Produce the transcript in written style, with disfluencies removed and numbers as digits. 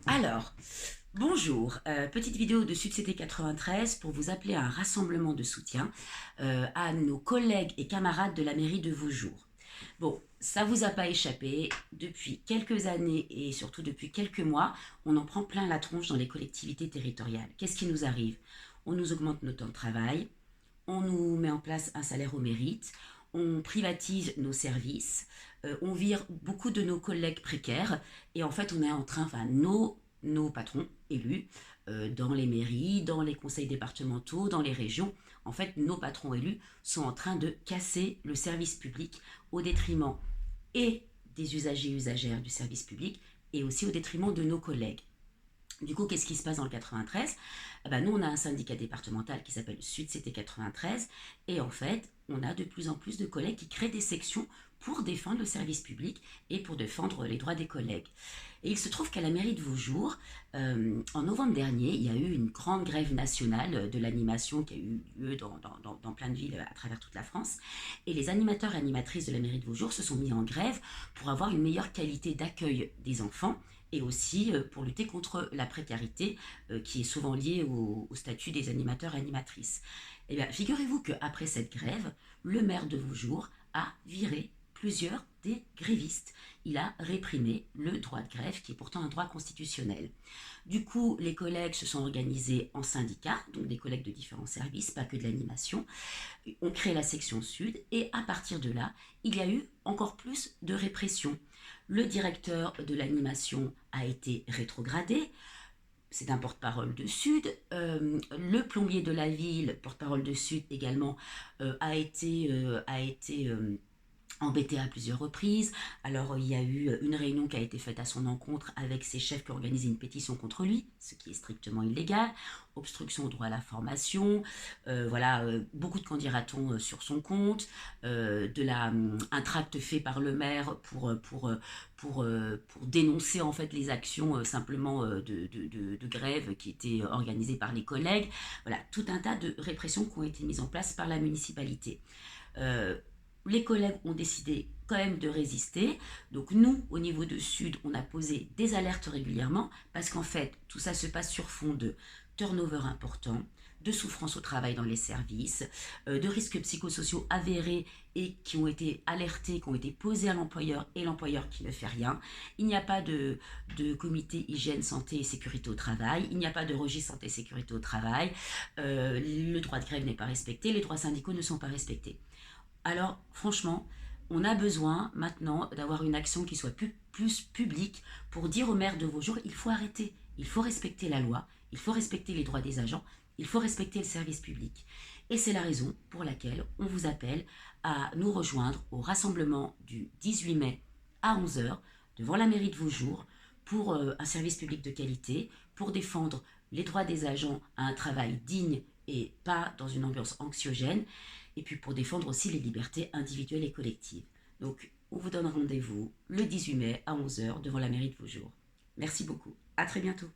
Alors, bonjour, petite vidéo de Sud-CT 93 pour vous appeler à un rassemblement de soutien à nos collègues et camarades de la mairie de Vaujours. Bon, ça vous a pas échappé, depuis quelques années et surtout depuis quelques mois, on en prend plein la tronche dans les collectivités territoriales. Qu'est-ce qui nous arrive? On nous augmente nos temps de travail, on nous met en place un salaire au mérite, on privatise nos services, on vire beaucoup de nos collègues précaires et en fait on est en train, enfin nos patrons élus dans les mairies, dans les conseils départementaux, dans les régions, en fait nos patrons élus sont en train de casser le service public au détriment et des usagers et usagères du service public et aussi au détriment de nos collègues. Du coup, qu'est-ce qui se passe dans le 93? Nous, on a un syndicat départemental qui s'appelle Sud-CT 93 et en fait, on a de plus en plus de collègues qui créent des sections pour défendre le service public et pour défendre les droits des collègues. Et il se trouve qu'à la mairie de Vaujours, en novembre dernier, il y a eu une grande grève nationale de l'animation qui a eu lieu dans plein de villes à travers toute la France. Et les animateurs et animatrices de la mairie de Vaujours se sont mis en grève pour avoir une meilleure qualité d'accueil des enfants et aussi pour lutter contre la précarité qui est souvent liée au statut des animateurs et animatrices. Eh bien, figurez-vous qu'après cette grève, le maire de Vaujours a viré plusieurs des grévistes. Il a réprimé le droit de grève, qui est pourtant un droit constitutionnel. Du coup, les collègues se sont organisés en syndicats, donc des collègues de différents services, pas que de l'animation. On crée la section sud et à partir de là, il y a eu encore plus de répression. Le directeur de l'animation a été rétrogradé, c'est un porte-parole de Sud. Le plombier de la ville, porte-parole de Sud également, a été embêté à plusieurs reprises. Alors, il y a eu une réunion qui a été faite à son encontre avec ses chefs qui ont organisé une pétition contre lui, ce qui est strictement illégal. Obstruction au droit à la formation, beaucoup de candidatons sur son compte, un tract fait par le maire pour dénoncer en fait les actions simplement de grève qui étaient organisées par les collègues. Voilà, tout un tas de répressions qui ont été mises en place par la municipalité. Euh, les collègues ont décidé quand même de résister. Donc nous, au niveau de Sud, on a posé des alertes régulièrement parce qu'en fait, tout ça se passe sur fond de turnover important, de souffrance au travail dans les services, de risques psychosociaux avérés et qui ont été alertés, qui ont été posés à l'employeur et l'employeur qui ne fait rien. Il n'y a pas de comité hygiène, santé et sécurité au travail. Il n'y a pas de registre santé et sécurité au travail. Le droit de grève n'est pas respecté. Les droits syndicaux ne sont pas respectés. Alors, franchement, on a besoin maintenant d'avoir une action qui soit plus publique pour dire au maire de Vaujours, il faut arrêter, il faut respecter la loi, il faut respecter les droits des agents, il faut respecter le service public. Et c'est la raison pour laquelle on vous appelle à nous rejoindre au rassemblement du 18 mai à 11 heures devant la mairie de Vaujours pour un service public de qualité, pour défendre les droits des agents à un travail digne et pas dans une ambiance anxiogène, et puis pour défendre aussi les libertés individuelles et collectives. Donc, on vous donne rendez-vous le 18 mai à 11 heures devant la mairie de Vaujours. Merci beaucoup. À très bientôt.